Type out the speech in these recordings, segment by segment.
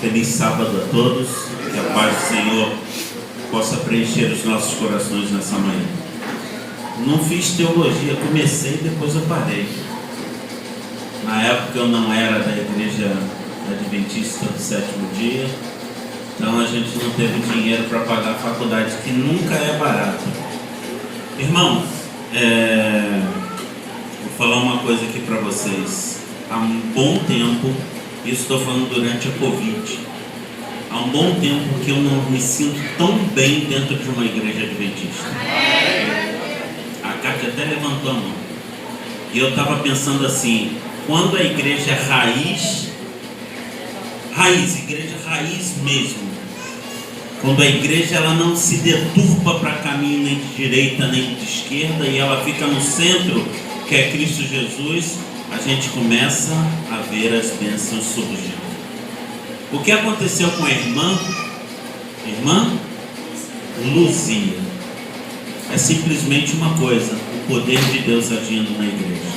Feliz sábado a todos, que a paz do Senhor possa preencher os nossos corações nessa manhã. Não fiz teologia, comecei e depois eu parei. Na época eu não era da igreja adventista do sétimo dia, então a gente não teve dinheiro para pagar a faculdade, que nunca é barato. Irmãos, vou falar uma coisa aqui para vocês. Há um bom tempo, isso estou falando durante a Covid, há um bom tempo que eu não me sinto tão bem dentro de uma igreja adventista. A Cátia até levantou a mão. E eu estava pensando assim, quando a igreja é raiz, igreja raiz mesmo, quando a igreja ela não se deturpa para caminho nem de direita nem de esquerda, e ela fica no centro, que é Cristo Jesus, a gente começa a ver as bênçãos surgindo. O que aconteceu com a irmã Luzia, é simplesmente uma coisa: o poder de Deus agindo na igreja.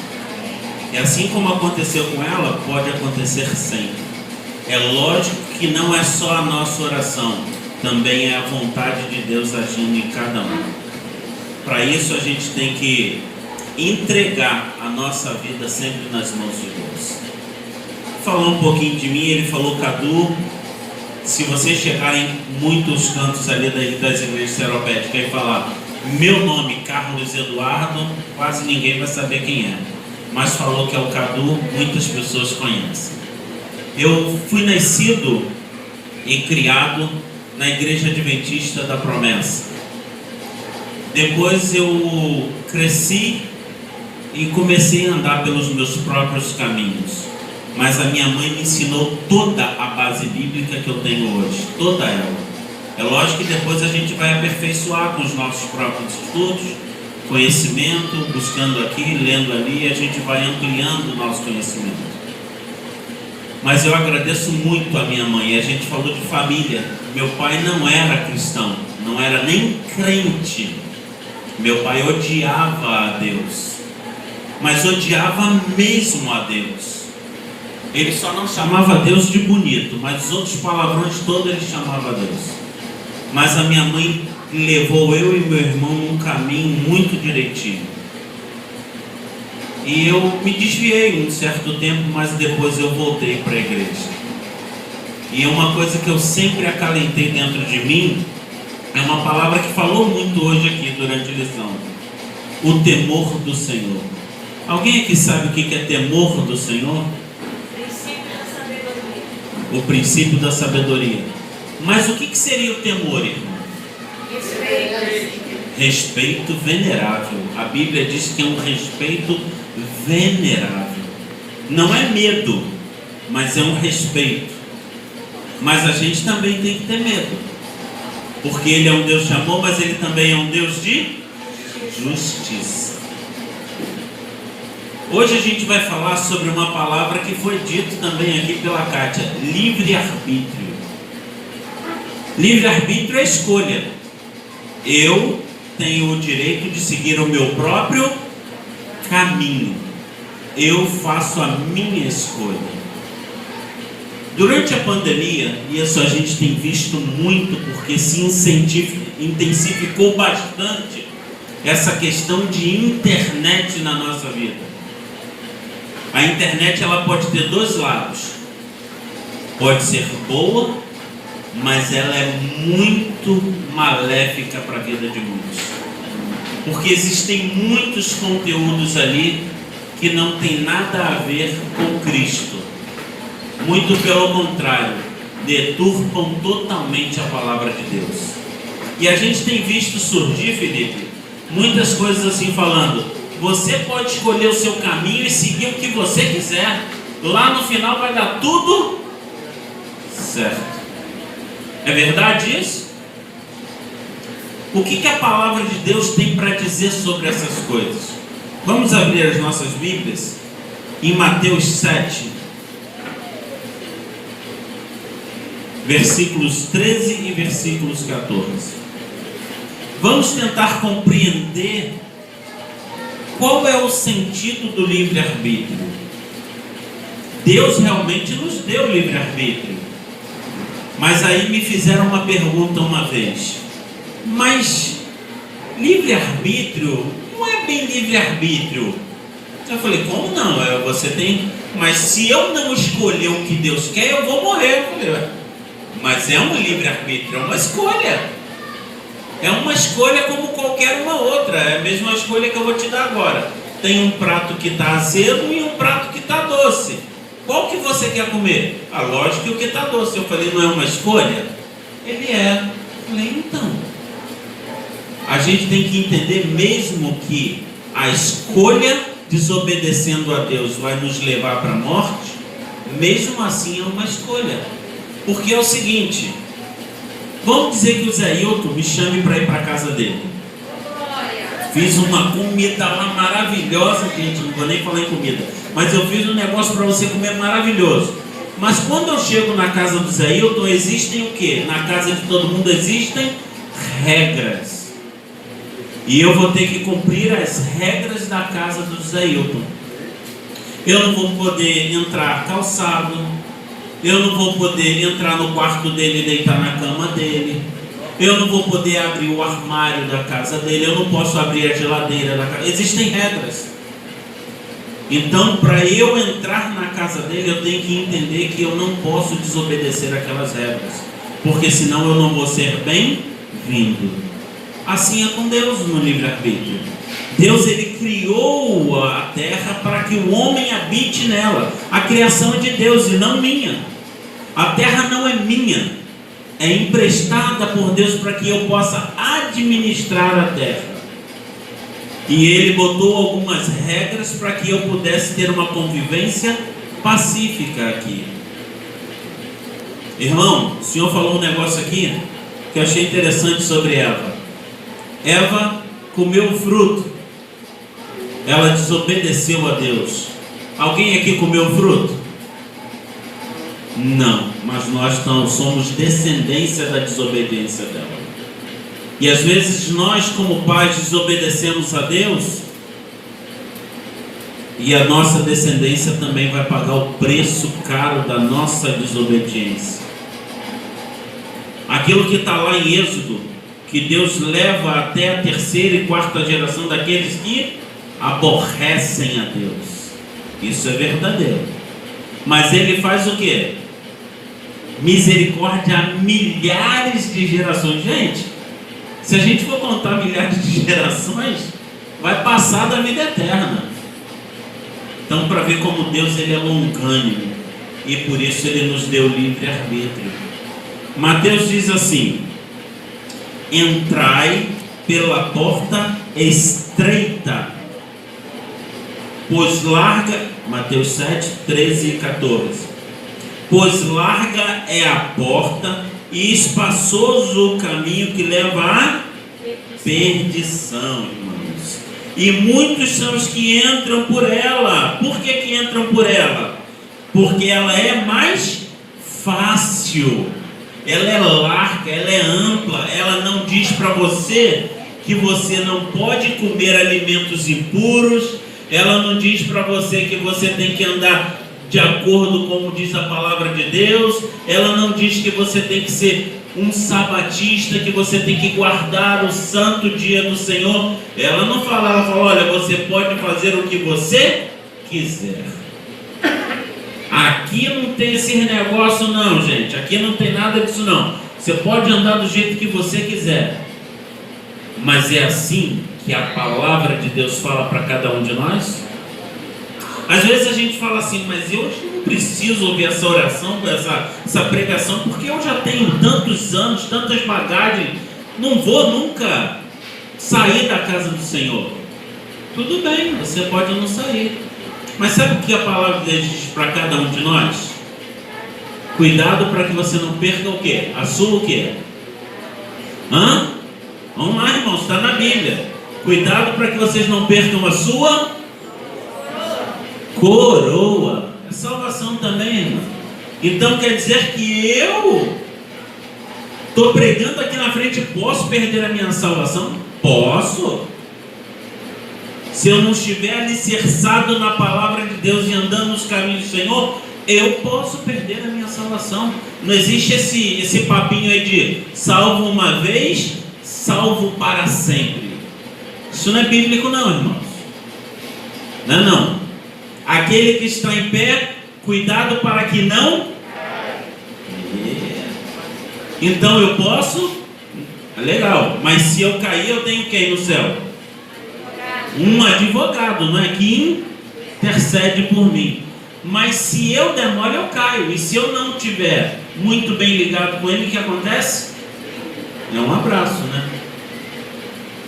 E assim como aconteceu com ela, pode acontecer sempre. É lógico que não é só a nossa oração, também é a vontade de Deus agindo em cada um. Para isso a gente tem que entregar a nossa vida sempre nas mãos de Deus. Falar um pouquinho de mim, ele falou: Cadu, se vocês chegarem em muitos cantos ali das igrejas seropédicas e falar meu nome, Carlos Eduardo, quase ninguém vai saber quem é. Mas falou que é o Cadu, muitas pessoas conhecem. Eu fui nascido e criado na Igreja Adventista da Promessa. Depois eu cresci e comecei a andar pelos meus próprios caminhos. Mas a minha mãe me ensinou toda a base bíblica que eu tenho hoje, toda ela. É lógico que depois a gente vai aperfeiçoar com os nossos próprios estudos, conhecimento, buscando aqui, lendo ali, a gente vai ampliando o nosso conhecimento. Mas eu agradeço muito a minha mãe. A gente falou de família. Meu pai não era cristão, não era nem crente. Meu pai odiava a Deus, mas odiava mesmo a Deus. Ele só não chamava Deus de bonito, mas os outros palavrões todos ele chamava Deus. Mas a minha mãe levou eu e meu irmão num caminho muito direitinho. E eu me desviei um certo tempo, mas depois eu voltei para a igreja. E uma coisa que eu sempre acalentei dentro de mim, é uma palavra que falou muito hoje aqui durante a lição: o temor do Senhor. Alguém aqui sabe o que é temor do Senhor? O princípio da sabedoria. Mas o que seria o temor, irmão? Respeito venerável. A Bíblia diz que é um respeito venerável. Não é medo, mas é um respeito. Mas a gente também tem que ter medo, porque Ele é um Deus de amor, mas Ele também é um Deus de justiça. Hoje a gente vai falar sobre uma palavra que foi dito também aqui pela Cátia: livre-arbítrio. Livre-arbítrio é escolha. Eu tenho o direito de seguir o meu próprio caminho. Eu faço a minha escolha. Durante a pandemia, e isso a gente tem visto muito, porque se intensificou bastante essa questão de internet na nossa vida. A internet ela pode ter dois lados. Pode ser boa, mas ela é muito maléfica para a vida de muitos. Porque existem muitos conteúdos ali que não tem nada a ver com Cristo. Muito pelo contrário, deturpam totalmente a palavra de Deus. E a gente tem visto surgir, Felipe, muitas coisas assim falando: você pode escolher o seu caminho e seguir o que você quiser, lá no final vai dar tudo certo. É verdade isso? O que a palavra de Deus tem para dizer sobre essas coisas? Vamos abrir as nossas Bíblias em Mateus 7, versículos 13 e versículos 14. Vamos tentar compreender qual é o sentido do livre-arbítrio. Deus realmente nos deu livre-arbítrio. Mas aí me fizeram uma pergunta uma vez: mas livre-arbítrio não é bem livre-arbítrio. Eu falei: como não? Você tem... Mas se eu não escolher o que Deus quer, eu vou morrer. Eu falei: mas é um livre-arbítrio, é uma escolha. É uma escolha como qualquer uma outra. É a mesma escolha que eu vou te dar agora. Tem um prato que está azedo e um prato que está doce. Qual que você quer comer? Lógico que o que está doce. Eu falei: não é uma escolha? Ele é. Eu falei: então, a gente tem que entender mesmo que a escolha desobedecendo a Deus vai nos levar para a morte, mesmo assim é uma escolha. Porque é o seguinte, vamos dizer que o Zé Hilton me chame para ir para a casa dele. Fiz uma comida lá maravilhosa, gente, não vou nem falar em comida, mas eu fiz um negócio para você comer maravilhoso. Mas quando eu chego na casa do Zé Hilton, existem o quê? Na casa de todo mundo existem regras. E eu vou ter que cumprir as regras da casa do Zé Hilton. Eu não vou poder entrar calçado. Eu não vou poder entrar no quarto dele e deitar na cama dele. Eu não vou poder abrir o armário da casa dele. Eu não posso abrir a geladeira da casa. Existem regras. Então, para eu entrar na casa dele, eu tenho que entender que eu não posso desobedecer aquelas regras, porque senão eu não vou ser bem-vindo. Assim é com Deus no livre-arbítrio. Deus, ele criou a terra para que o homem habite nela. A criação é de Deus e não minha. A terra não é minha, é emprestada por Deus para que eu possa administrar a terra. E ele botou algumas regras para que eu pudesse ter uma convivência pacífica aqui. Irmão, o Senhor falou um negócio aqui que eu achei interessante sobre Eva. Eva comeu o fruto, ela desobedeceu a Deus. Alguém aqui comeu o fruto? Não, mas nós somos descendência da desobediência dela. E às vezes nós, como pais, desobedecemos a Deus, e a nossa descendência também vai pagar o preço caro da nossa desobediência. Aquilo que está lá em Êxodo, que Deus leva até a terceira e quarta geração daqueles que aborrecem a Deus. Isso é verdadeiro. Mas ele faz o quê? Misericórdia a milhares de gerações. Gente, se a gente for contar milhares de gerações, vai passar da vida eterna. Então, para ver como Deus, ele é longânimo, e por isso ele nos deu livre-arbítrio. Mateus diz assim: entrai pela porta estreita, pois larga, Mateus 7, 13 e 14, pois larga é a porta e espaçoso o caminho que leva à perdição, irmãos, e muitos são os que entram por ela. Por que entram por ela? Porque ela é mais fácil. Ela é larga, ela é ampla, ela não diz para você que você não pode comer alimentos impuros, ela não diz para você que você tem que andar de acordo como diz a palavra de Deus, ela não diz que você tem que ser um sabatista, que você tem que guardar o santo dia do Senhor. Ela não fala, ela fala: olha, você pode fazer o que você quiser. Aqui não tem esse negócio não, gente. Aqui não tem nada disso não. Você pode andar do jeito que você quiser. Mas é assim que a palavra de Deus fala para cada um de nós? Às vezes a gente fala assim: mas eu não preciso ouvir essa oração, essa pregação, porque eu já tenho tantos anos, tantas bagagens, não vou nunca sair da casa do Senhor. Tudo bem, você pode não sair. Mas sabe o que a palavra de Deus diz para cada um de nós? Cuidado para que você não perca o quê? A sua o quê? Vamos lá, irmãos, está na Bíblia. Cuidado para que vocês não percam a sua coroa. É salvação também, irmão. Então quer dizer que eu estou pregando aqui na frente, posso perder a minha salvação? Posso. Se eu não estiver alicerçado na palavra de Deus e andando nos caminhos do Senhor, Eu posso perder a minha salvação. Não existe esse papinho aí de salvo uma vez, salvo para sempre. Isso não é bíblico não, irmãos. Não, não. Aquele que está em pé, cuidado para que não... Então eu posso... Legal, mas se eu cair, eu tenho quem no céu? Um advogado, não é? Que intercede por mim. Mas se eu der mole, eu caio. E se eu não tiver muito bem ligado com ele, o que acontece? É um abraço, né?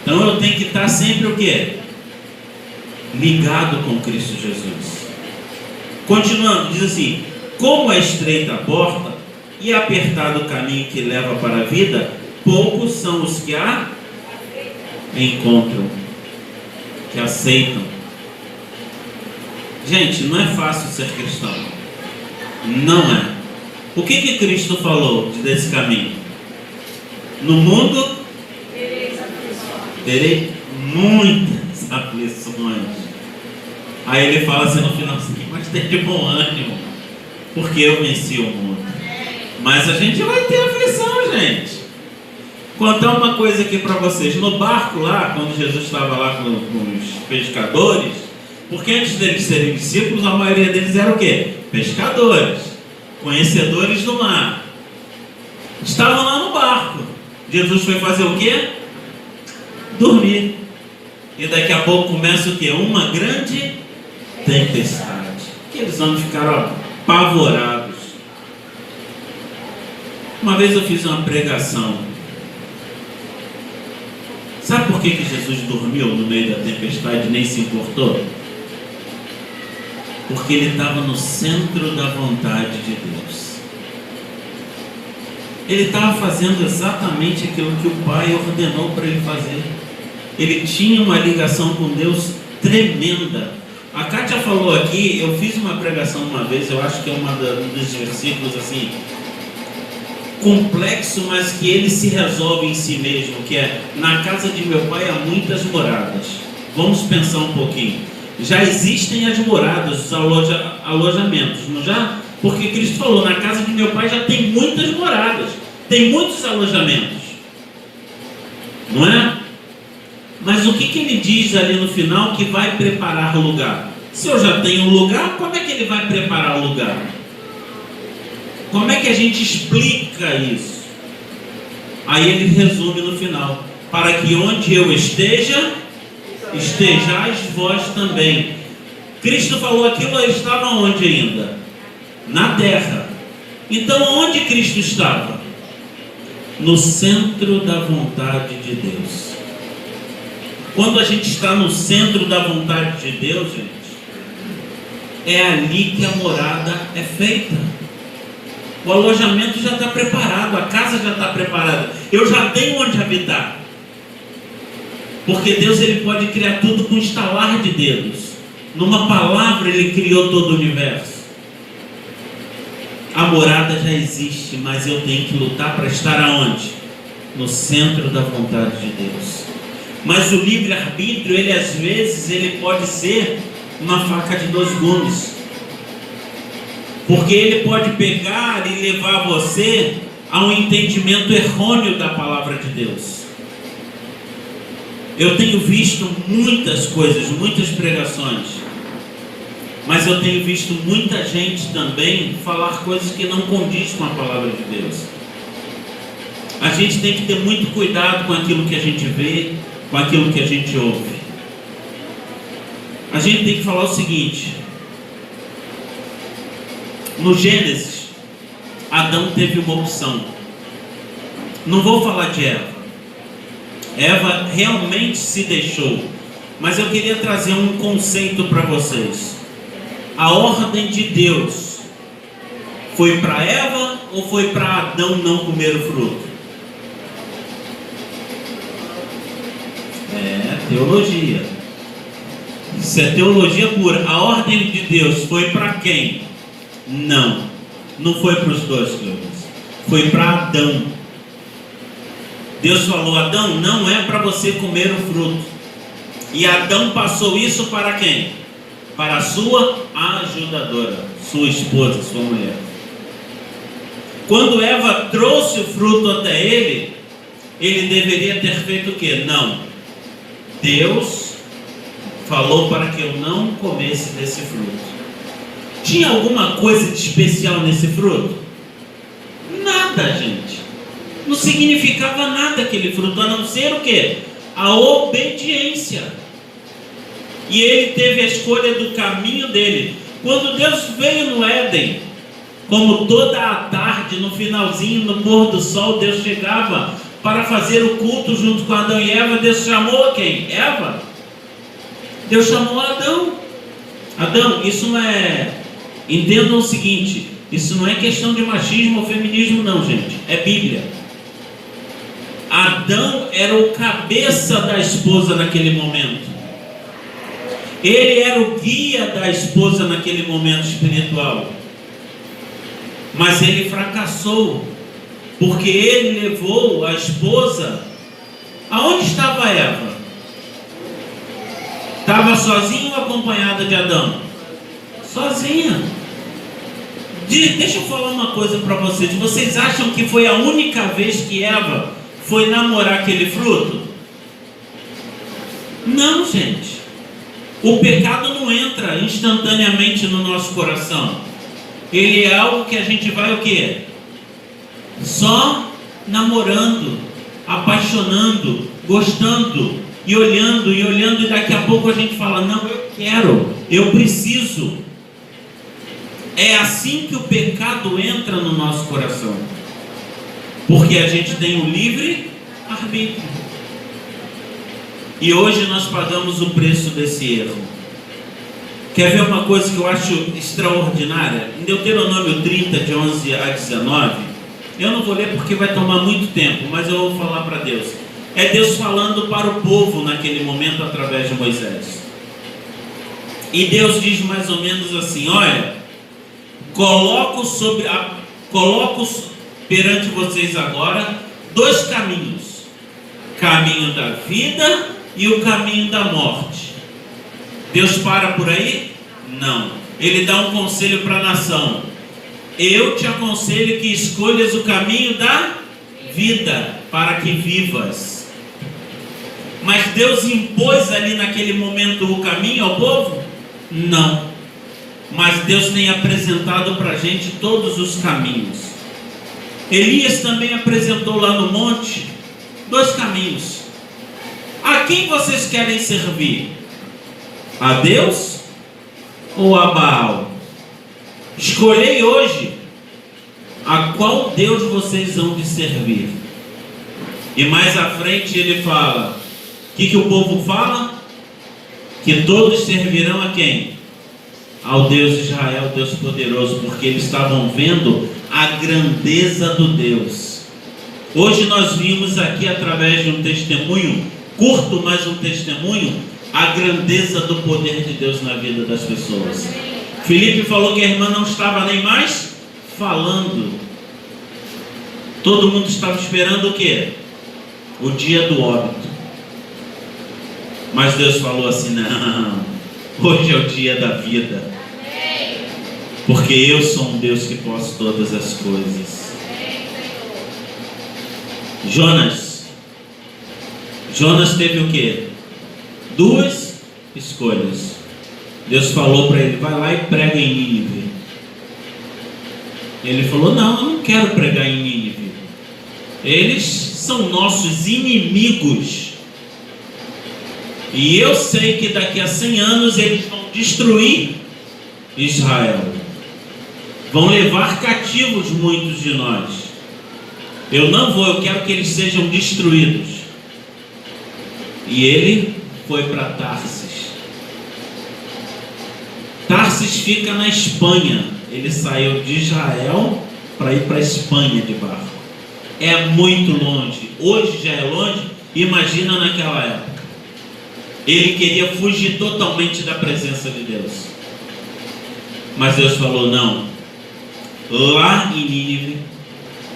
Então eu tenho que estar sempre o quê? Ligado com Cristo Jesus. Continuando, diz assim: como é estreita a porta e apertado o caminho que leva para a vida, poucos são os que a encontram, que aceitam. Gente, não é fácil ser cristão. Não é. O que Cristo falou desse caminho? No mundo terei muitas aflições. Aí ele fala assim no final assim: mas tem de bom ânimo, porque eu venci o mundo. Mas a gente vai ter aflição, gente. Contar uma coisa aqui para vocês. No barco lá, quando Jesus estava lá com os pescadores, porque antes deles serem discípulos, a maioria deles era o quê? Pescadores, conhecedores do mar. Estavam lá no barco. Jesus foi fazer o quê? Dormir. E daqui a pouco começa o quê? Uma grande tempestade. Aqueles homens ficaram apavorados. Uma vez eu fiz uma pregação. Sabe por que Jesus dormiu no meio da tempestade e nem se importou? Porque ele estava no centro da vontade de Deus. Ele estava fazendo exatamente aquilo que o Pai ordenou para ele fazer. Ele tinha uma ligação com Deus tremenda. A Kátia falou aqui, eu fiz uma pregação uma vez, eu acho que é um dos versículos assim, complexo, mas que ele se resolve em si mesmo, que é: na casa de meu pai há muitas moradas. Vamos pensar um pouquinho. Já existem as moradas, os alojamentos, não já? Porque Cristo falou: na casa de meu pai já tem muitas moradas, tem muitos alojamentos, não é? Mas o que ele diz ali no final? Que vai preparar o lugar. Se eu já tenho um lugar, como é que ele vai preparar o lugar? Como é que a gente explica isso? Aí ele resume no final: para que onde eu esteja, estejais vós também. Cristo falou aquilo, ele estava onde ainda? Na terra. Então onde Cristo estava? No centro da vontade de Deus. Quando a gente está no centro da vontade de Deus, gente, é ali que a morada é feita. O alojamento já está preparado, a casa já está preparada. Eu já tenho onde habitar. Porque Deus, ele pode criar tudo com um estalar de dedos. Numa palavra ele criou todo o universo. A morada já existe, mas eu tenho que lutar para estar aonde? No centro da vontade de Deus. Mas o livre-arbítrio, ele às vezes, ele pode ser uma faca de dois gumes. Porque ele pode pegar e levar você a um entendimento errôneo da palavra de Deus. Eu tenho visto muitas coisas, muitas pregações, mas eu tenho visto muita gente também falar coisas que não condiz com a palavra de Deus. A gente tem que ter muito cuidado com aquilo que a gente vê, com aquilo que a gente ouve. A gente tem que falar o seguinte: no Gênesis, Adão teve uma opção. Não vou falar de Eva. Eva realmente se deixou. Mas eu queria trazer um conceito para vocês. A ordem de Deus foi para Eva ou foi para Adão não comer o fruto? É teologia. Isso é teologia pura. A ordem de Deus foi para quem? Não foi para os dois, foi para Adão. Deus falou: Adão, não é para você comer o fruto. E Adão passou isso para quem? para a sua ajudadora, sua esposa, sua mulher. Quando Eva trouxe o fruto até ele deveria ter feito o quê? Não. Deus falou para que eu não comesse desse fruto. Tinha alguma coisa de especial nesse fruto? Nada, gente. Não significava nada aquele fruto, a não ser o quê? A obediência. E ele teve a escolha do caminho dele. Quando Deus veio no Éden, como toda a tarde, no finalzinho, no pôr do sol, Deus chegava para fazer o culto junto com Adão e Eva. Deus chamou quem? Eva. Deus chamou Adão. Adão, isso não é... Entendam o seguinte, isso não é questão de machismo ou feminismo não, gente. É Bíblia. Adão era o cabeça da esposa naquele momento. Ele era o guia da esposa naquele momento espiritual. Mas ele fracassou, porque ele levou a esposa. Aonde estava Eva? Estava sozinha ou acompanhada de Adão? Sozinha. Deixa eu falar uma coisa para vocês. Vocês acham que foi a única vez que Eva foi namorar aquele fruto? Não, gente. O pecado não entra instantaneamente no nosso coração. Ele é algo que a gente vai o quê? Só namorando, apaixonando, gostando, e olhando, e daqui a pouco a gente fala, não, eu quero, eu preciso. É assim que o pecado entra no nosso coração. Porque a gente tem um livre arbítrio. E hoje nós pagamos o preço desse erro. Quer ver uma coisa que eu acho extraordinária? Em Deuteronômio 30, de 11 a 19, eu não vou ler porque vai tomar muito tempo, mas eu vou falar para Deus. É Deus falando para o povo naquele momento através de Moisés. E Deus diz mais ou menos assim, olha, coloco perante vocês agora 2 caminhos. Caminho da vida e o caminho da morte. Deus para por aí? Não. Ele dá um conselho para a nação. Eu te aconselho que escolhas o caminho da vida, para que vivas. Mas Deus impôs ali naquele momento o caminho ao povo? Não. Mas Deus tem apresentado para a gente todos os caminhos. Elias também apresentou lá no monte 2 caminhos. A quem vocês querem servir? A Deus ou a Baal? Escolhei hoje a qual Deus vocês hão de servir. E mais à frente ele fala, o que o povo fala? Que todos servirão a quem? Ao Deus de Israel, Deus poderoso, porque eles estavam vendo a grandeza do Deus. Hoje nós vimos aqui através de um testemunho, curto, mas um testemunho, a grandeza do poder de Deus na vida das pessoas. Felipe falou que a irmã não estava nem mais falando. Todo mundo estava esperando o quê? O dia do óbito. Mas Deus falou assim, não, hoje é o dia da vida. Porque eu sou um Deus que posso todas as coisas. Jonas teve o quê? 2 escolhas. Deus falou para ele, vai lá e prega em Nínive. Ele falou, não, eu não quero pregar em Nínive. Eles são nossos inimigos. E eu sei que daqui a 100 anos eles vão destruir Israel. Vão levar cativos muitos de nós. Eu não vou, eu quero que eles sejam destruídos. E ele foi para Tarsis. Tarsis fica na Espanha. Ele saiu de Israel para ir para a Espanha de barco. É muito longe. Hoje já é longe, imagina naquela época. Ele queria fugir totalmente da presença de Deus. Mas Deus falou, não. Lá em Nínive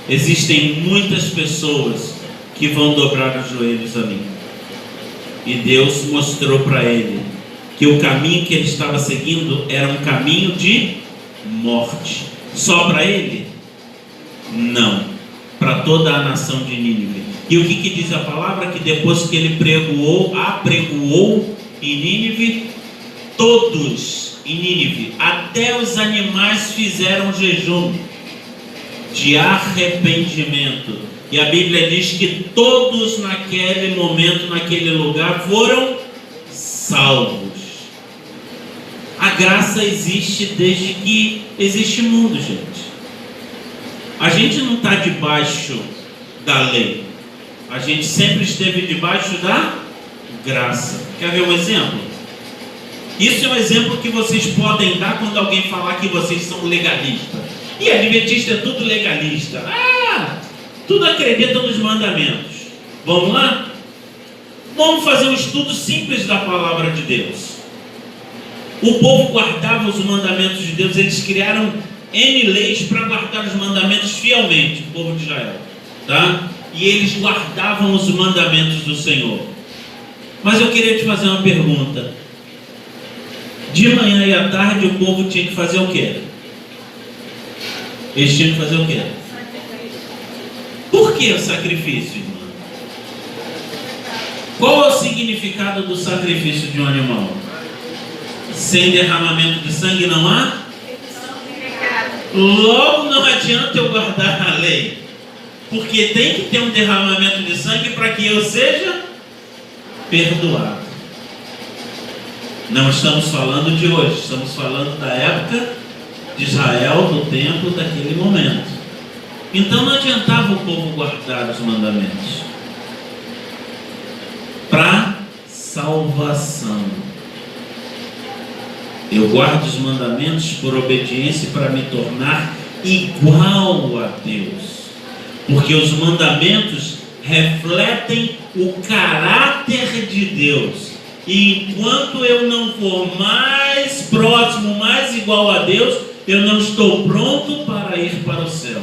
existem muitas pessoas que vão dobrar os joelhos a mim. E Deus mostrou para ele que o caminho que ele estava seguindo era um caminho de morte. Só para ele? Não. Para toda a nação de Nínive. E o que diz a palavra? Que depois que ele apregoou em Nínive, todos em Nínive, até os animais, fizeram jejum de arrependimento. E a Bíblia diz que todos naquele momento, naquele lugar, foram salvos. A graça existe desde que existe mundo, gente. A gente não está debaixo da lei. A gente sempre esteve debaixo da graça. Quer ver um exemplo? Isso é um exemplo que vocês podem dar quando alguém falar que vocês são legalistas. E adventista é tudo legalista. Tudo acredita nos mandamentos. Vamos lá? Vamos fazer um estudo simples da palavra de Deus. O povo guardava os mandamentos de Deus. Eles criaram N leis para guardar os mandamentos fielmente, o povo de Israel, tá? E eles guardavam os mandamentos do Senhor. Mas eu queria te fazer uma pergunta. De manhã e à tarde o povo tinha que fazer o quê? Eles tinham que fazer o quê? Por que o sacrifício, irmão? Qual é o significado do sacrifício de um animal? Sem derramamento de sangue não há? Logo não adianta eu guardar a lei, porque tem que ter um derramamento de sangue para que eu seja perdoado. Não estamos falando de hoje, estamos falando da época de Israel, do templo, daquele momento. Então não adiantava o povo guardar os mandamentos para salvação. Eu guardo os mandamentos por obediência para me tornar igual a Deus, porque os mandamentos refletem o caráter de Deus. E enquanto eu não for mais próximo, mais igual a Deus, eu não estou pronto para ir para o céu.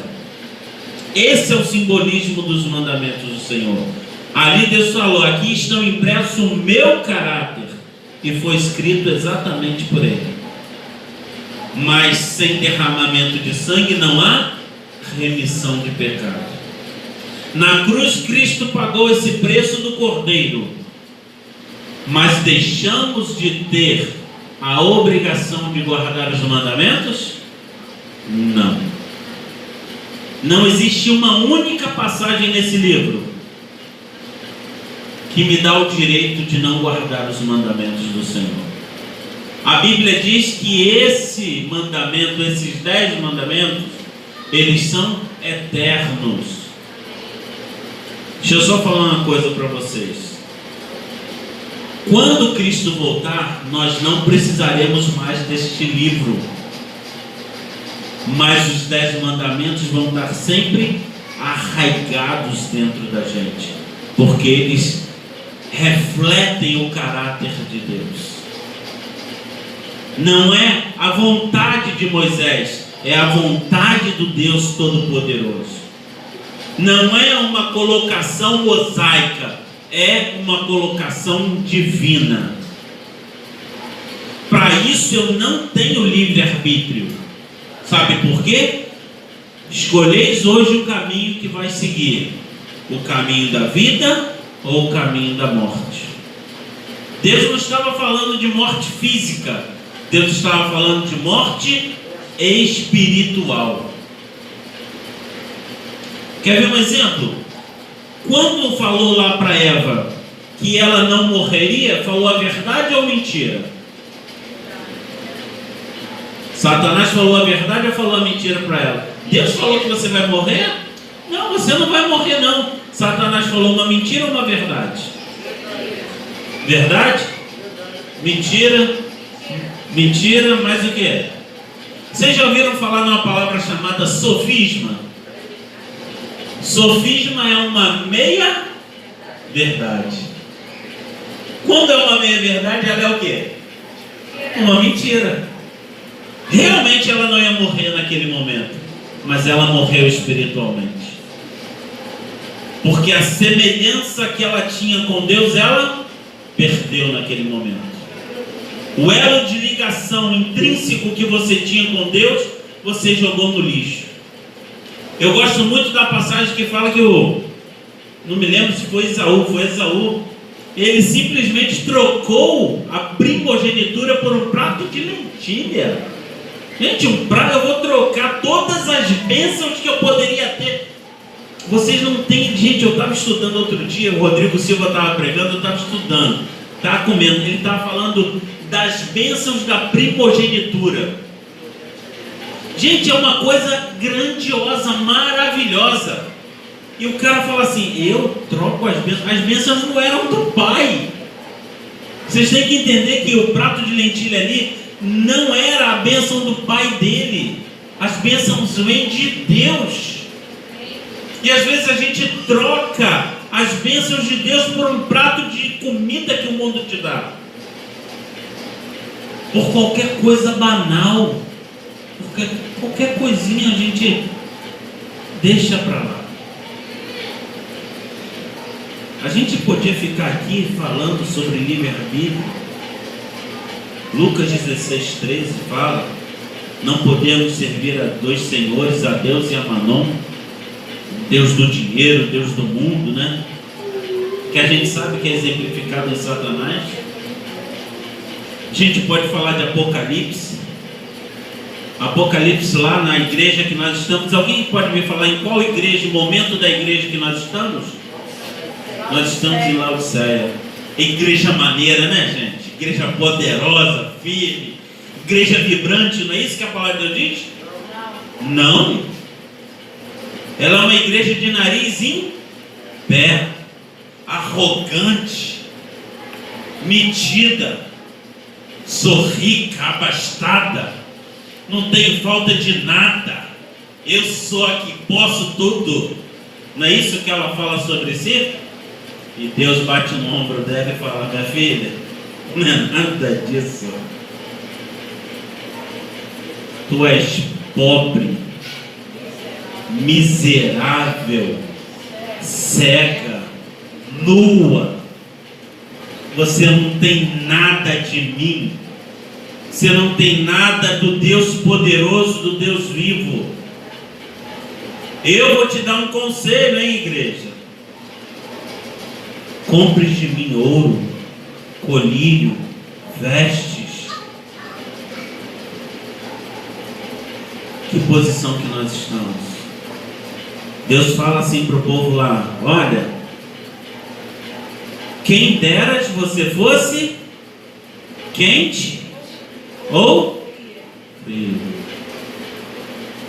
Esse é o simbolismo dos mandamentos do Senhor. Ali Deus falou: aqui estão impressos o meu caráter, e foi escrito exatamente por ele. Mas sem derramamento de sangue não há remissão de pecado. Na cruz Cristo pagou esse preço do cordeiro, mas deixamos de ter a obrigação de guardar os mandamentos? Não. Não existe uma única passagem nesse livro que me dá o direito de não guardar os mandamentos do Senhor. A Bíblia diz que esse mandamento, esses 10 mandamentos, eles são eternos. Deixa eu só falar uma coisa para vocês. Quando Cristo voltar, nós não precisaremos mais deste livro, mas os 10 mandamentos vão estar sempre arraigados dentro da gente, porque eles refletem o caráter de Deus. Não é a vontade de Moisés, é a vontade do Deus Todo-Poderoso. Não é uma colocação mosaica, é uma colocação divina. Para isso eu não tenho livre-arbítrio. Sabe por quê? Escolheis hoje o caminho que vai seguir: o caminho da vida ou o caminho da morte. Deus não estava falando de morte física, Deus estava falando de morte espiritual. Quer ver um exemplo? Quando falou lá para Eva que ela não morreria, falou a verdade ou mentira? Satanás falou a verdade ou falou a mentira para ela? Deus falou que você vai morrer? Não, você não vai morrer não. Satanás falou uma mentira ou uma verdade? Verdade? Mentira? Mentira, mas o que? Vocês já ouviram falar numa palavra chamada sofisma? Sofisma é uma meia verdade. Quando é uma meia verdade, ela é o quê? Uma mentira. Realmente ela não ia morrer naquele momento, mas ela morreu espiritualmente, porque a semelhança que ela tinha com Deus, ela perdeu naquele momento. O elo de ligação intrínseco que você tinha com Deus, você jogou no lixo. Eu gosto muito da passagem que fala que não me lembro se foi Esaú, ele simplesmente trocou a primogenitura por um prato de lentilha. Gente, eu vou trocar todas as bênçãos que eu poderia ter. Vocês não têm, gente, eu estava estudando outro dia, o Rodrigo Silva estava pregando, eu estava estudando, estava comendo, ele estava falando das bênçãos da primogenitura. Gente, é uma coisa grandiosa, maravilhosa. E o cara fala assim, eu troco as bênçãos não eram do pai. Vocês têm que entender que o prato de lentilha ali não era a bênção do pai dele. As bênçãos vêm de Deus. E às vezes a gente troca as bênçãos de Deus por um prato de comida que o mundo te dá. Por qualquer coisa banal. Qualquer coisinha a gente deixa para lá. A gente podia ficar aqui falando sobre livre-arbítrio. Lucas 16:13 fala: não podemos servir a dois senhores, a Deus e a Mamon, Deus do dinheiro, Deus do mundo, né? Que a gente sabe que é exemplificado em Satanás. A gente pode falar de Apocalipse. Apocalipse lá na igreja que nós estamos. Alguém pode me falar em qual igreja, momento da igreja que nós estamos? Nós estamos em Laodiceia. Igreja maneira, né, gente? Igreja poderosa, firme, igreja vibrante, não é isso que a palavra de Deus diz? Não. Ela é uma igreja de nariz em pé, arrogante, metida, sorrica, abastada, não tenho falta de nada, eu sou a que posso tudo. Não é isso que ela fala sobre si? E Deus bate no ombro dela e fala: minha filha, não é nada disso. Tu és pobre, miserável, cega, nua. Você não tem nada de mim. Você não tem nada do Deus poderoso, do Deus vivo. Eu vou te dar um conselho, hein, igreja? Compre de mim ouro, colírio, vestes. Que posição que nós estamos? Deus fala assim para o povo lá: olha, quem deras você fosse quente ou frio.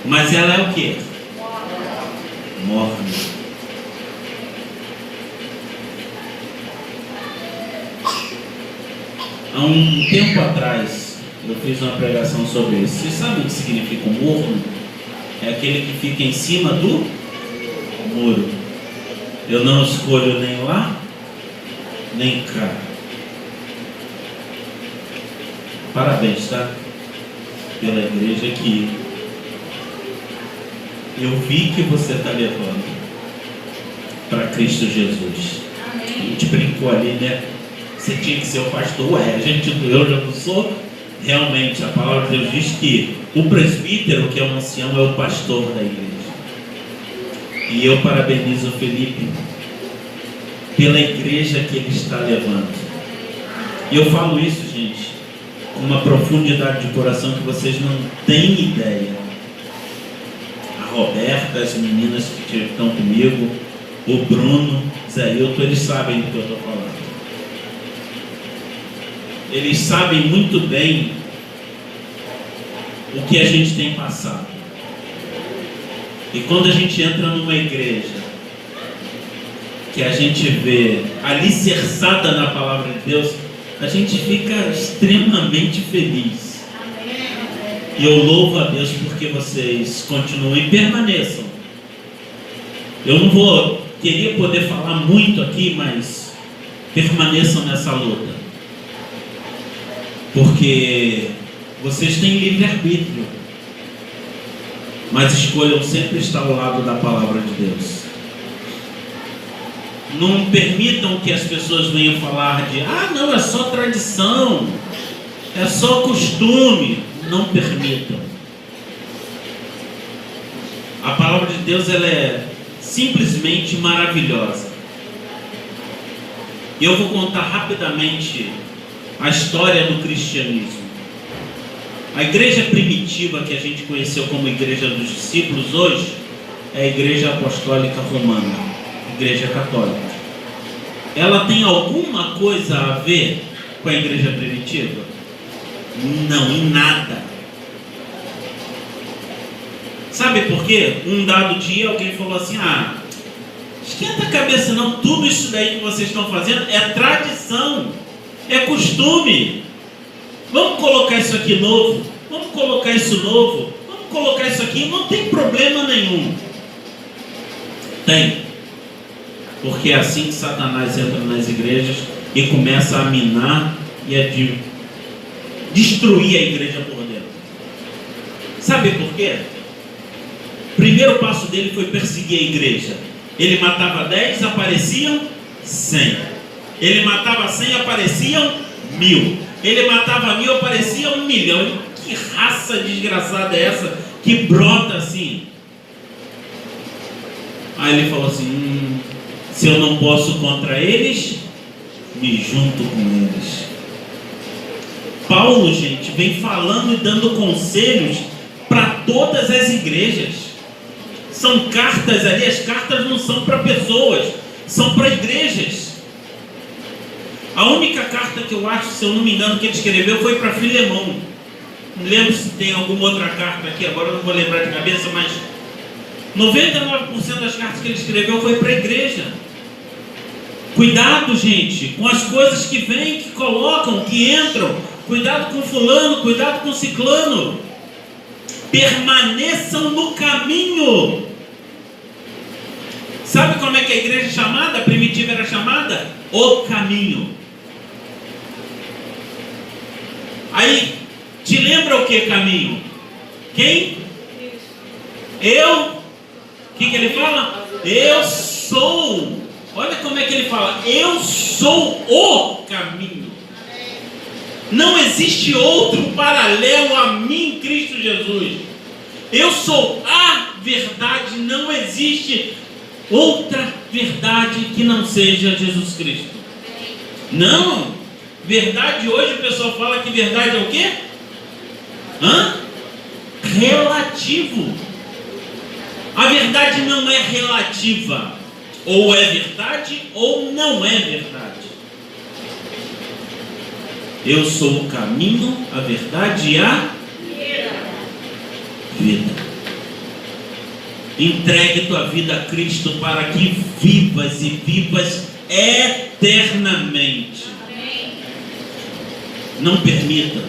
Mas ela é o quê? Morna. Há um tempo atrás eu fiz uma pregação sobre isso. Vocês sabem o que significa um morno? É aquele que fica em cima do muro. Eu não escolho nem lá nem cá. Parabéns, tá? Pela igreja que eu vi que você está levando para Cristo Jesus. A gente brincou ali, né? Você tinha que ser o pastor. Eu já não sou. Realmente, a palavra de Deus diz que o presbítero, que é um ancião, é o pastor da igreja. E eu parabenizo o Felipe pela igreja que ele está levando. E eu falo isso, gente, com uma profundidade de coração que vocês não têm ideia. A Roberta, as meninas que estão comigo, o Bruno, Zé Hilton, eles sabem do que eu estou falando. Eles sabem muito bem o que a gente tem passado. E quando a gente entra numa igreja que a gente vê alicerçada na palavra de Deus, a gente fica extremamente feliz. E eu louvo a Deus porque vocês continuam e permaneçam. Eu não queria poder falar muito aqui, mas permaneçam nessa luta. Porque vocês têm livre-arbítrio, mas escolham sempre estar ao lado da palavra de Deus. Não permitam que as pessoas venham falar de: não, é só tradição, É só costume, não permitam. A palavra de Deus, ela é simplesmente maravilhosa. E eu vou contar rapidamente a história do cristianismo. A igreja primitiva que a gente conheceu como igreja dos discípulos hoje é a igreja apostólica romana, igreja católica. Ela tem alguma coisa a ver com a igreja primitiva? Não, em nada. Sabe por quê? Um dado dia alguém falou assim: esquenta a cabeça não, tudo isso daí que vocês estão fazendo é tradição, é costume. Vamos colocar isso aqui novo, vamos colocar isso novo, vamos colocar isso aqui, não tem problema nenhum. Tem. Porque é assim que Satanás entra nas igrejas e começa a minar e a destruir a igreja por dentro. Sabe por quê? O primeiro passo dele foi perseguir a igreja. Ele matava 10, apareciam 100. Ele matava 100, apareciam 1000. Ele matava 1000, aparecia 1 milhão. Que raça desgraçada é essa que brota assim? Aí ele falou assim: se eu não posso contra eles, me junto com eles. Paulo, gente, vem falando e dando conselhos para todas as igrejas. São cartas ali, as cartas não são para pessoas, são para igrejas. A única carta que eu acho, se eu não me engano, que ele escreveu foi para Filemão. Não lembro se tem alguma outra carta aqui, agora eu não vou lembrar de cabeça, mas 99% das cartas que ele escreveu foi para a igreja. Cuidado, gente, com as coisas que vêm, que colocam, que entram. Cuidado com fulano, cuidado com ciclano. Permaneçam no caminho. Sabe como é que a igreja é chamada? A primitiva era chamada o caminho. Aí, te lembra o que caminho? Quem? Eu. O que ele fala? Eu sou. Olha como é que ele fala. Eu sou o caminho. Não existe outro paralelo a mim, Cristo Jesus. Eu sou a verdade. Não existe outra verdade que não seja Jesus Cristo. Não. Verdade hoje o pessoal fala que verdade é o quê? Relativo. A verdade não é relativa. Ou é verdade ou não é verdade. Eu sou o caminho, a verdade e a vida. Entregue tua vida a Cristo para que vivas e vivas eternamente. Não permita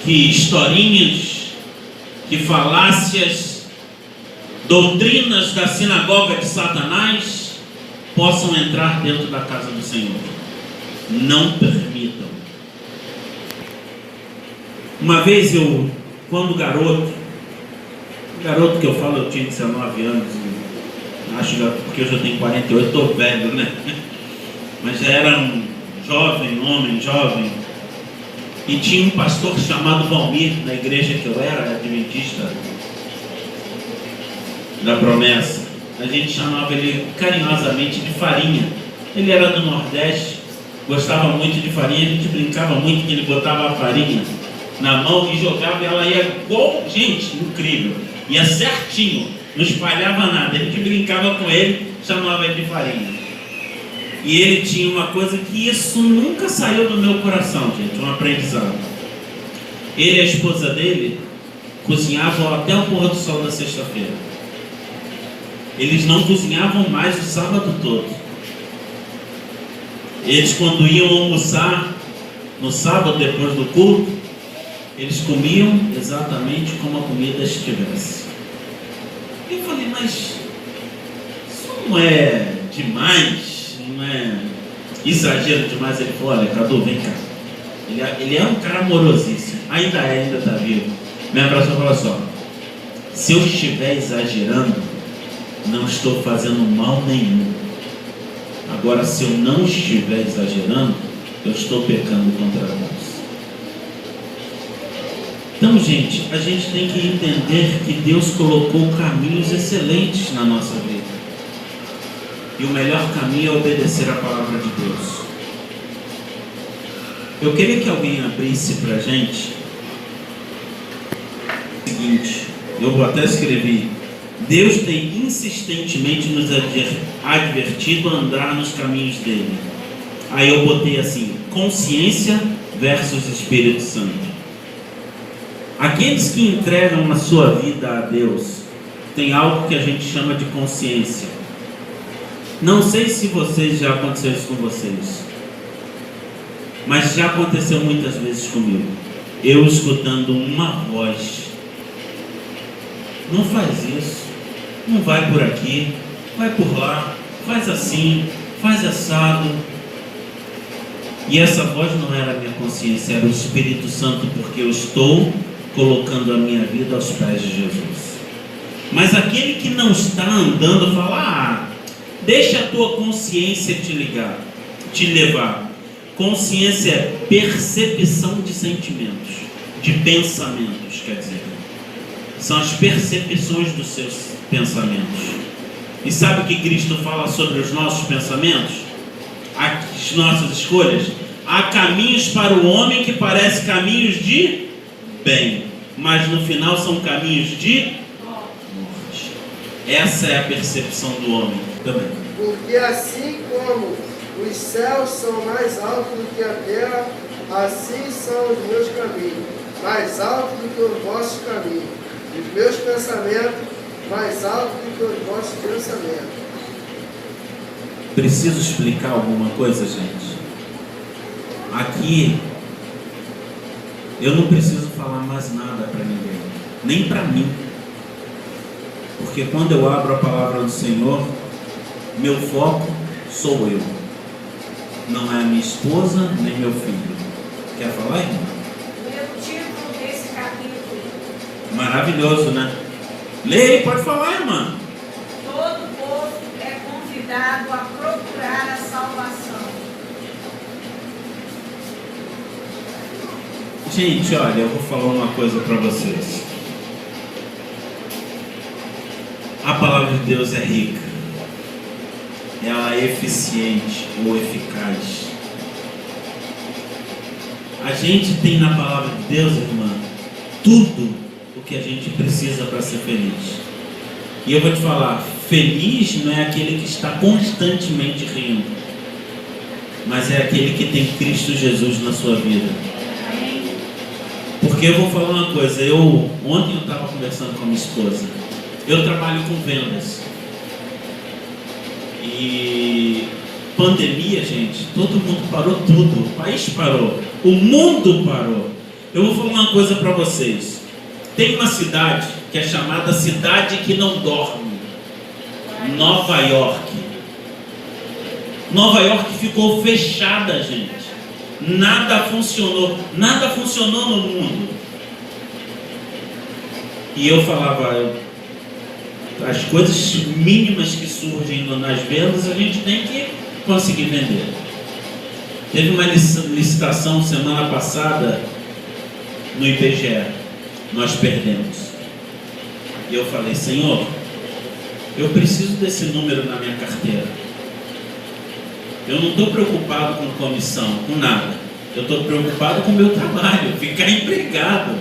que historinhas, que falácias, doutrinas da sinagoga de Satanás possam entrar dentro da casa do Senhor. Não permitam. Uma vez eu, quando garoto que eu falo, eu tinha 19 anos, acho que porque eu já tenho 48, estou velho, né? Mas já era um homem jovem, e tinha um pastor chamado Valmir, na igreja que eu era, adventista da Promessa. A gente chamava ele carinhosamente de Farinha. Ele era do Nordeste, gostava muito de farinha, a gente brincava muito que ele botava a farinha na mão e jogava, e ela ia igual, gente, incrível, ia certinho, não espalhava nada. A gente brincava com ele, chamava ele de Farinha. E ele tinha uma coisa que isso nunca saiu do meu coração, gente, um aprendizado. Ele e a esposa dele cozinhavam até o pôr do sol da sexta-feira. Eles não cozinhavam mais o sábado todo. Eles, quando iam almoçar no sábado, depois do culto, eles comiam exatamente como a comida estivesse. Eu falei, mas isso não é demais? Não é exagero demais? Ele falou, olha, Cadu, vem cá. Ele é um cara amorosíssimo. Ainda está vivo. Me abraçou e falou só: se eu estiver exagerando, não estou fazendo mal nenhum. Agora, se eu não estiver exagerando, eu estou pecando contra Deus. Então, gente, a gente tem que entender que Deus colocou caminhos excelentes na nossa vida. E o melhor caminho é obedecer a palavra de Deus. Eu queria que alguém abrisse para a gente o seguinte, eu até escrevi: Deus tem insistentemente nos advertido a andar nos caminhos dele. Aí eu botei assim: consciência versus Espírito Santo. Aqueles que entregam a sua vida a Deus tem algo que a gente chama de consciência. Não sei se já aconteceu isso com vocês, mas já aconteceu muitas vezes comigo. Eu escutando uma voz: não faz isso, não vai por aqui, vai por lá, faz assim, faz assado. E essa voz não era a minha consciência, era o Espírito Santo, porque eu estou colocando a minha vida aos pés de Jesus. Mas aquele que não está andando fala: deixa a tua consciência te levar. Consciência é percepção de sentimentos, de pensamentos, quer dizer. São as percepções dos seus pensamentos. E sabe o que Cristo fala sobre os nossos pensamentos? As nossas escolhas? Há caminhos para o homem que parecem caminhos de bem, mas no final são caminhos de morte. Essa é a percepção do homem também. Porque assim como os céus são mais altos do que a terra, assim são os meus caminhos, mais altos do que os vossos caminhos, e os meus pensamentos mais altos do que os vossos pensamentos. Preciso explicar alguma coisa, gente? Aqui eu não preciso falar mais nada para ninguém, nem para mim, porque quando eu abro a palavra do Senhor, meu foco sou eu, não é a minha esposa nem meu filho. Quer falar, irmã? O título desse capítulo: Maravilhoso, né? Leia, pode falar, irmã. todo povo é convidado a procurar a salvação. Gente, olha, eu vou falar uma coisa para vocês. A palavra de Deus é rica, ela é eficiente ou eficaz. A gente tem na palavra de Deus, irmã, tudo o que a gente precisa para ser feliz. E eu vou te falar, feliz não é aquele que está constantemente rindo, mas é aquele que tem Cristo Jesus na sua vida. Porque eu vou falar uma coisa, ontem eu estava conversando com a minha esposa, eu trabalho com vendas, e pandemia, gente, todo mundo parou tudo, o país parou, o mundo parou. Eu vou falar uma coisa para vocês, tem uma cidade que é chamada Cidade que Não Dorme, Nova York. Nova York ficou fechada, gente. Nada funcionou no mundo. E eu falava, as coisas mínimas que surgem nas vendas, a gente tem que conseguir vender. Teve uma licitação semana passada no IBGE, nós perdemos. E eu falei: Senhor, eu preciso desse número na minha carteira. Eu não estou preocupado com comissão, com nada. Eu estou preocupado com o meu trabalho, ficar empregado.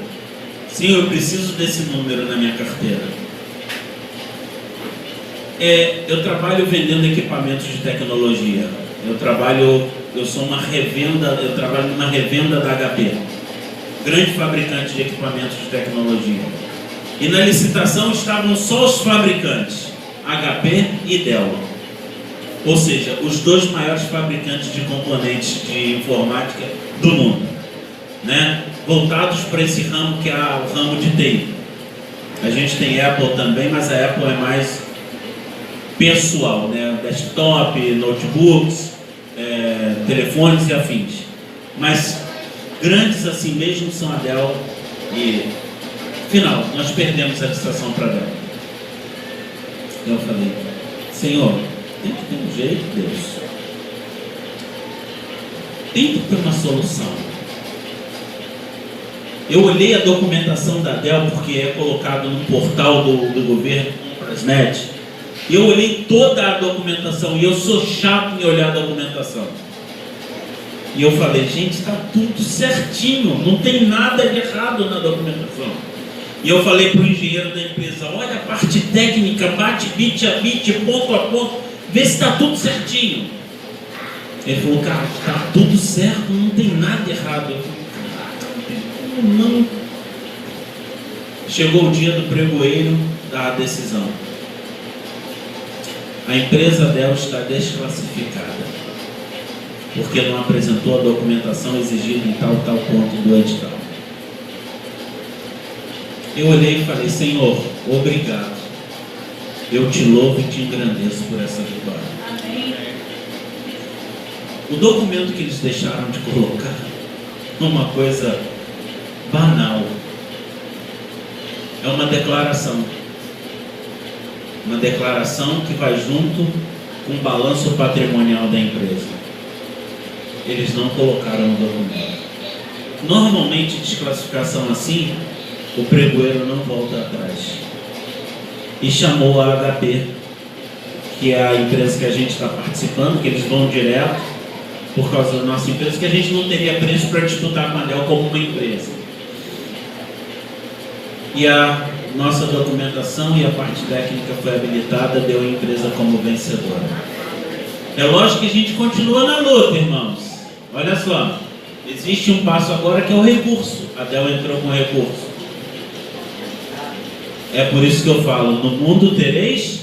Sim, eu preciso desse número na minha carteira. Eu trabalho vendendo equipamentos de tecnologia. Eu trabalho numa revenda da HP, grande fabricante de equipamentos de tecnologia. E na licitação estavam só os fabricantes, HP e Dell. Ou seja, os dois maiores fabricantes de componentes de informática do mundo, né? Voltados para esse ramo que é o ramo de TI. A gente tem Apple também, mas a Apple é mais pessoal, né? Desktop, notebooks, telefones e afins. Mas grandes assim mesmo são a Dell e, final, nós perdemos a licitação para a Dell. Eu falei: Senhor, tem que ter um jeito, Deus. Tem que ter uma solução. Eu olhei a documentação da Dell, porque é colocado no portal do governo, Comprasnet. E eu olhei toda a documentação, e eu sou chato em olhar a documentação. E eu falei, gente, está tudo certinho, não tem nada de errado na documentação. E eu falei para o engenheiro da empresa, olha a parte técnica, bate bit a bit, ponto a ponto, vê se está tudo certinho. Ele falou, cara, está tudo certo, não tem nada errado. Eu falei, cara, não. Chegou o dia do pregoeiro da decisão. A empresa dela está desclassificada, porque não apresentou a documentação exigida em tal ponto do edital. Eu olhei e falei, Senhor, obrigado. Eu te louvo e te engrandeço por essa vitória. Amém. O documento que eles deixaram de colocar é uma coisa banal. É uma declaração. Uma declaração que vai junto com o balanço patrimonial da empresa. Eles não colocaram no documento. Normalmente, desclassificação assim, o pregoeiro não volta atrás. E chamou a HP, que é a empresa que a gente está participando, que eles vão direto, por causa da nossa empresa, que a gente não teria preço para disputar com a Dell como uma empresa. E a nossa documentação e a parte técnica foi habilitada, deu a empresa como vencedora. É lógico que a gente continua na luta, irmãos. Olha só, existe um passo agora que é o recurso. A Dell entrou com recurso. É por isso que eu falo, no mundo tereis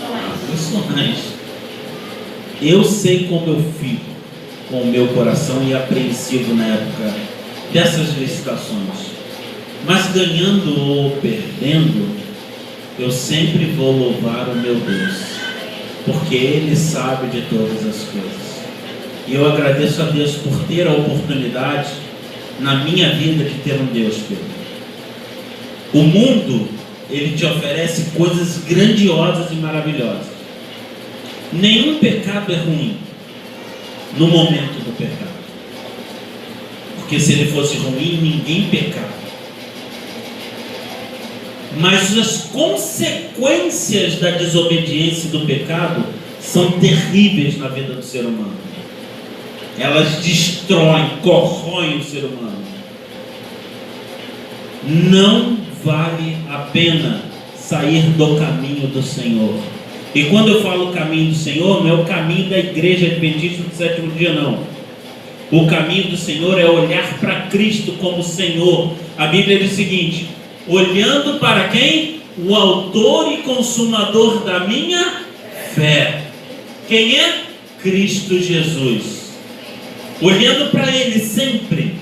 aflições. Eu sei como eu fico com o meu coração e apreensivo na época dessas licitações. Mas ganhando ou perdendo, eu sempre vou louvar o meu Deus, porque Ele sabe de todas as coisas. E eu agradeço a Deus por ter a oportunidade na minha vida de ter um Deus, Pedro. O mundo, ele te oferece coisas grandiosas e maravilhosas. Nenhum pecado é ruim no momento do pecado, porque se ele fosse ruim, ninguém pecava. Mas as consequências da desobediência e do pecado são terríveis na vida do ser humano. Elas destroem, corroem o ser humano. Não vale a pena sair do caminho do Senhor. E quando eu falo caminho do Senhor, não é o caminho da igreja adventista do sétimo dia, não. O caminho do Senhor é olhar para Cristo como Senhor. A Bíblia diz o seguinte: olhando para quem? O autor e consumador da minha fé. Quem é? Cristo Jesus. Olhando para Ele sempre.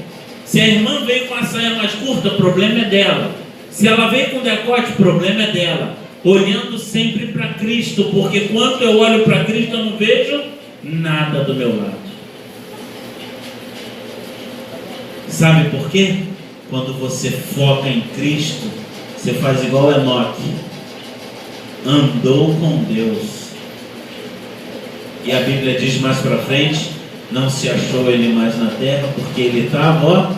Se a irmã veio com a saia mais curta, o problema é dela. Se ela veio com decote, o problema é dela. Olhando sempre para Cristo, porque quando eu olho para Cristo, eu não vejo nada do meu lado. Sabe por quê? Quando você foca em Cristo, você faz igual Enoque. Andou com Deus. E a Bíblia diz mais para frente, não se achou ele mais na terra, porque ele estava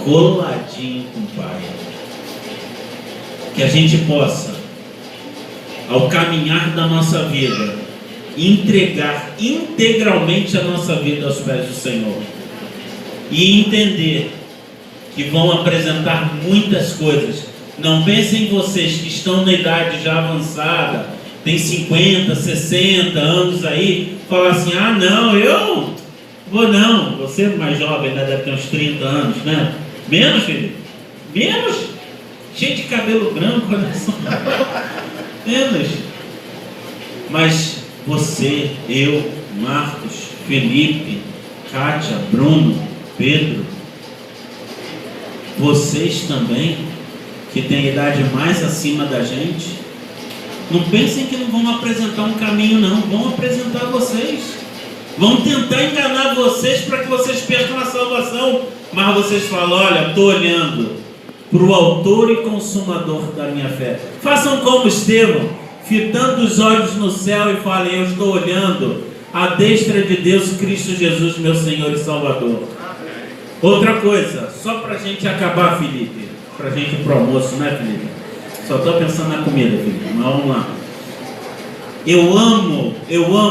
coladinho com o Pai. Que a gente possa, ao caminhar da nossa vida, entregar integralmente a nossa vida aos pés do Senhor. E entender que vão apresentar muitas coisas. Não pensem em vocês que estão na idade já avançada, tem 50, 60 anos aí, falar assim, ah não, eu vou não, você mais jovem, né, deve ter uns 30 anos, né? Menos, filho? Menos? Cheio de cabelo branco, olha só. Menos. Mas você, eu, Marcos, Felipe, Kátia, Bruno, Pedro, vocês também, que têm idade mais acima da gente, não pensem que não vão apresentar um caminho, não. Vão apresentar vocês. Vão tentar enganar vocês para que vocês percam a salvação. Mas vocês falam, olha, estou olhando para o autor e consumador da minha fé. Façam como Estevão, fitando os olhos no céu e falem, eu estou olhando à destra de Deus, Cristo Jesus, meu Senhor e Salvador. Outra coisa, só pra gente acabar, Felipe, pra gente ir pro almoço, né, Felipe? Só tô pensando na comida, Felipe, mas vamos lá. Eu amo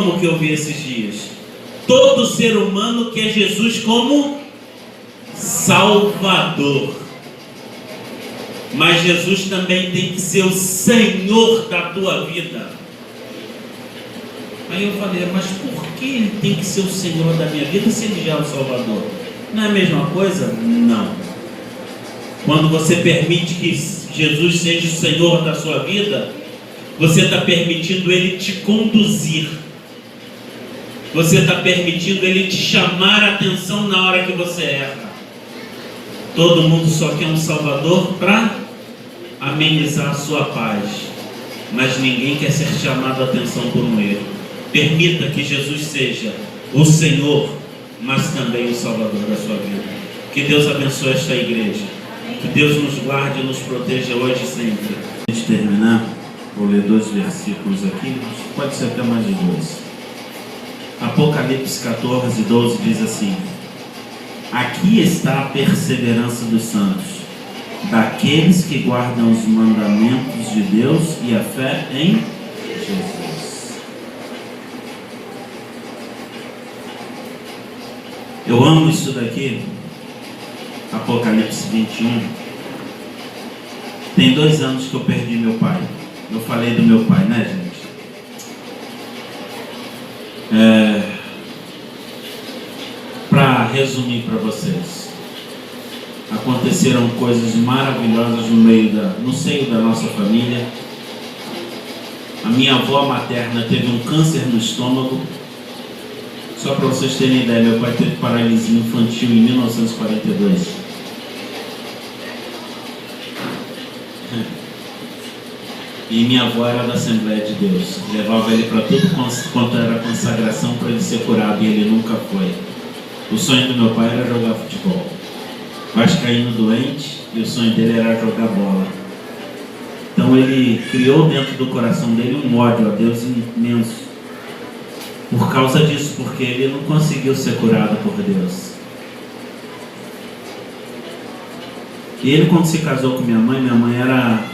o que eu vi esses dias. Todo ser humano quer Jesus como Salvador. Mas Jesus também tem que ser o Senhor da tua vida. Aí eu falei, mas por que ele tem que ser o Senhor da minha vida se ele já é o Salvador? Não é a mesma coisa? Não. Quando você permite que Jesus seja o Senhor da sua vida, você está permitindo Ele te conduzir. Você está permitindo Ele te chamar a atenção na hora que você erra. Todo mundo só quer um Salvador para amenizar a sua paz. Mas ninguém quer ser chamado a atenção por um erro. Permita que Jesus seja o Senhor, mas também o Salvador da sua vida. Que Deus abençoe esta igreja. Que Deus nos guarde e nos proteja hoje e sempre. Antes de terminar, vou ler 2 versículos aqui, pode ser até mais de 2. Apocalipse 14, 12 diz assim: aqui está a perseverança dos santos, daqueles que guardam os mandamentos de Deus e a fé em Jesus. Eu amo isso daqui. Apocalipse 21. Tem 2 anos que eu perdi meu pai. Eu falei do meu pai, né, gente? Para resumir para vocês, aconteceram coisas maravilhosas no seio da nossa família. A minha avó materna teve um câncer no estômago. Só para vocês terem ideia, meu pai teve paralisia infantil em 1942. E minha avó era da Assembleia de Deus. Levava ele para tudo quanto era consagração para ele ser curado, e ele nunca foi. O sonho do meu pai era jogar futebol. Vascaíno doente, e o sonho dele era jogar bola. Então ele criou dentro do coração dele um ódio a Deus imenso. Por causa disso, porque ele não conseguiu ser curado por Deus. E ele, quando se casou com minha mãe era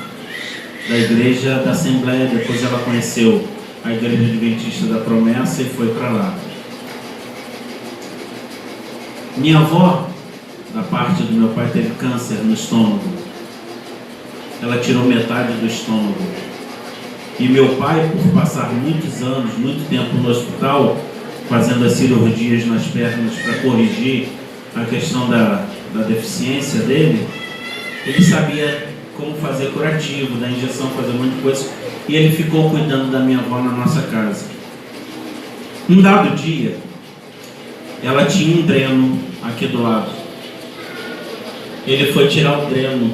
da igreja da Assembleia, depois ela conheceu a igreja adventista da Promessa e foi para lá. Minha avó, da parte do meu pai, teve câncer no estômago. Ela tirou metade do estômago. E meu pai, por passar muitos anos, muito tempo no hospital, fazendo as cirurgias nas pernas para corrigir a questão da deficiência dele, ele sabia como fazer curativo, da injeção, fazer um monte de coisa. E ele ficou cuidando da minha avó na nossa casa. Um dado dia, ela tinha um dreno aqui do lado. Ele foi tirar o dreno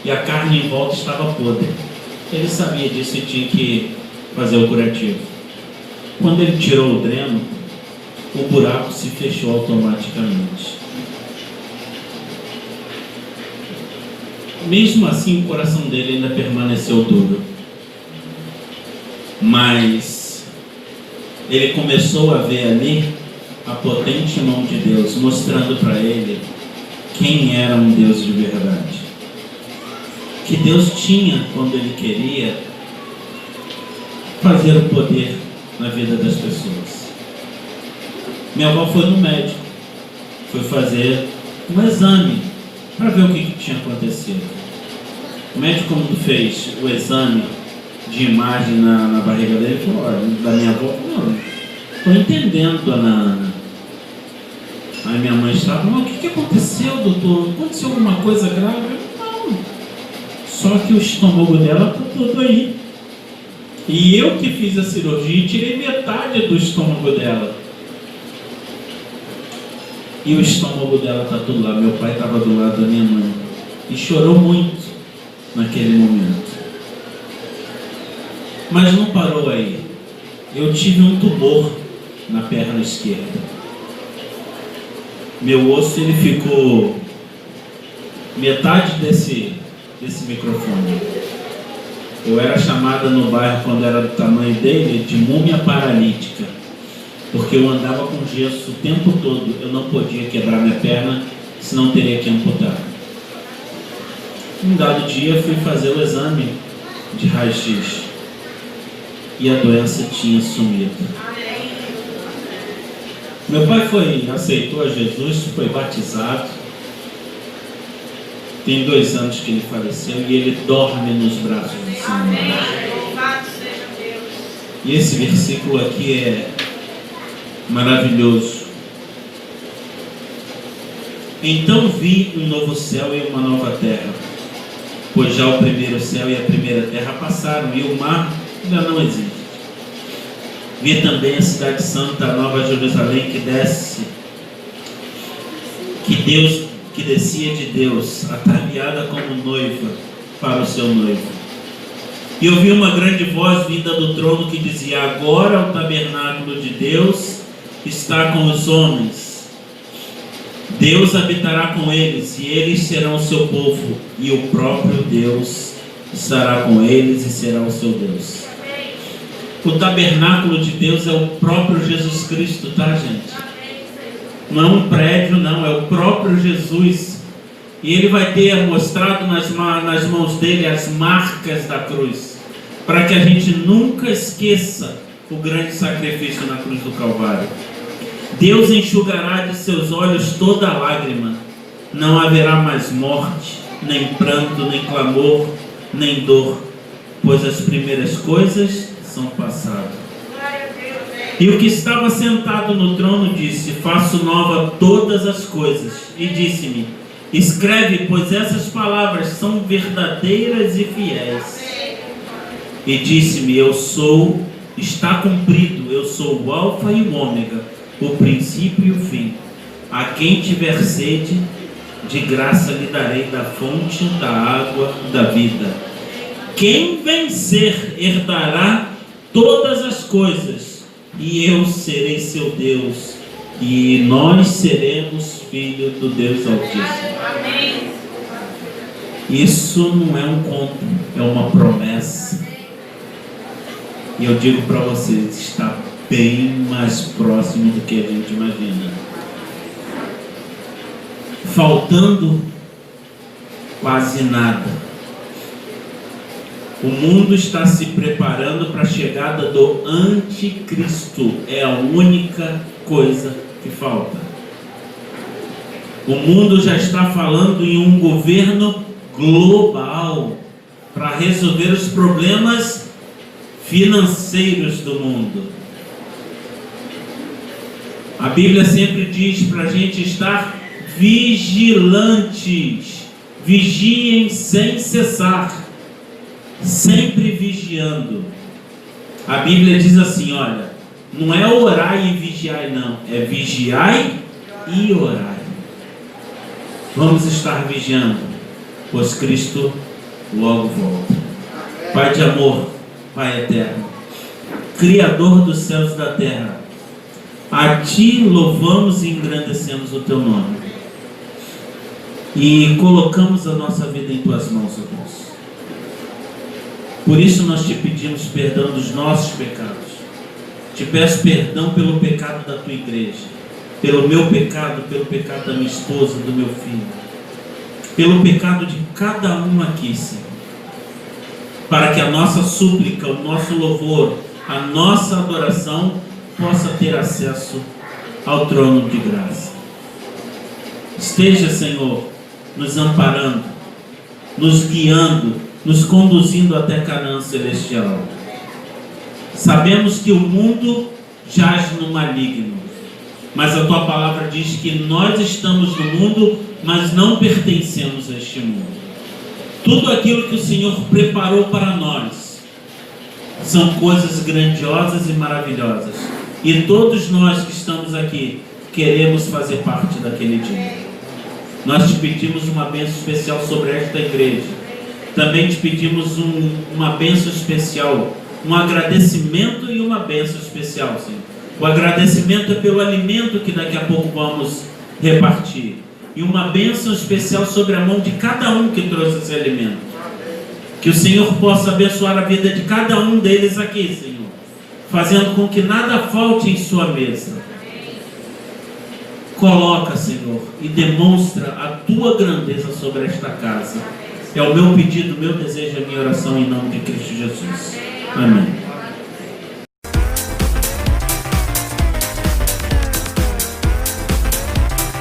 e a carne em volta estava podre. Ele sabia disso e tinha que fazer o curativo. Quando ele tirou o dreno, o buraco se fechou automaticamente. Mesmo assim, o coração dele ainda permaneceu duro. Mas ele começou a ver ali a potente mão de Deus, mostrando para ele quem era um Deus de verdade. Que Deus tinha quando Ele queria fazer o poder na vida das pessoas. Minha avó foi no médico, foi fazer um exame para ver o que tinha acontecido. O médico, quando fez o exame de imagem na barriga dele, falou: olha, da minha avó, não estou entendendo, dona Ana. Aí minha mãe estava: o que aconteceu, doutor? Aconteceu alguma coisa grave? Só que o estômago dela está todo aí. E eu que fiz a cirurgia e tirei metade do estômago dela. E o estômago dela está tudo lá. Meu pai estava do lado da minha mãe. E chorou muito naquele momento. Mas não parou aí. Eu tive um tumor na perna esquerda. Meu osso, ele ficou metade desse microfone. Eu era chamada no bairro, quando era do tamanho dele, de múmia paralítica, porque eu andava com gesso o tempo todo. Eu não podia quebrar minha perna senão teria que amputar. Um dado dia fui fazer o exame de raio-x e a doença tinha sumido. Meu pai aceitou a Jesus, foi batizado. Tem 2 anos que ele faleceu e ele dorme nos braços do Senhor. E esse versículo aqui é maravilhoso. Então vi um novo céu e uma nova terra, pois já o primeiro céu e a primeira terra passaram e o mar já não existe. Vi também a cidade santa, a nova Jerusalém, que descia de Deus, ataviada como noiva para o seu noivo. E ouvi uma grande voz vinda do trono que dizia: agora o tabernáculo de Deus está com os homens. Deus habitará com eles, e eles serão o seu povo, e o próprio Deus estará com eles e será o seu Deus. O tabernáculo de Deus é o próprio Jesus Cristo, tá, gente? Não é um prédio, não, é o próprio Jesus. E ele vai ter mostrado nas mãos dele as marcas da cruz, para que a gente nunca esqueça o grande sacrifício na cruz do Calvário. Deus enxugará de seus olhos toda lágrima. Não haverá mais morte, nem pranto, nem clamor, nem dor, pois as primeiras coisas são passadas. E o que estava sentado no trono disse: faço nova todas as coisas. E disse-me: escreve, pois essas palavras são verdadeiras e fiéis. E disse-me: está cumprido, eu sou o Alfa e o Ômega, o princípio e o fim. A quem tiver sede, de graça lhe darei da fonte da água da vida. Quem vencer herdará todas as coisas, e eu serei seu Deus, e nós seremos filhos do Deus Altíssimo. Isso não é um conto, é uma promessa. E eu digo para vocês, está bem mais próximo do que a gente imagina. Faltando quase nada. O mundo está se preparando para a chegada do anticristo. É a única coisa que falta. O mundo já está falando em um governo global para resolver os problemas financeiros do mundo. A Bíblia sempre diz para a gente estar vigilantes. Vigiem sem cessar. Sempre vigiando. A Bíblia diz assim, olha, não é orai e vigiai não, é vigiai e orai. Vamos estar vigiando, pois Cristo logo volta. Pai de amor, Pai eterno, Criador dos céus e da terra, a Ti louvamos e engrandecemos o Teu nome e colocamos a nossa vida em Tuas mãos, ó Deus. Por isso nós te pedimos perdão dos nossos pecados. Te peço perdão pelo pecado da tua igreja, pelo meu pecado, pelo pecado da minha esposa, do meu filho, pelo pecado de cada um aqui, Senhor. Para que a nossa súplica, o nosso louvor, a nossa adoração possa ter acesso ao trono de graça. Esteja, Senhor, nos amparando, nos guiando, nos conduzindo até Canaã celestial. Sabemos que o mundo jaz no maligno, mas a Tua palavra diz que nós estamos no mundo, mas não pertencemos a este mundo. Tudo aquilo que o Senhor preparou para nós são coisas grandiosas e maravilhosas, e todos nós que estamos aqui queremos fazer parte daquele dia. Nós te pedimos uma bênção especial sobre esta igreja. Também te pedimos uma bênção especial, um agradecimento e uma bênção especial, Senhor. O agradecimento é pelo alimento que daqui a pouco vamos repartir. E uma bênção especial sobre a mão de cada um que trouxe esse alimento. Que o Senhor possa abençoar a vida de cada um deles aqui, Senhor, fazendo com que nada falte em sua mesa. coloca, Senhor, e demonstra a tua grandeza sobre esta casa. É o meu pedido, o meu desejo, a minha oração em nome de Cristo Jesus. Amém.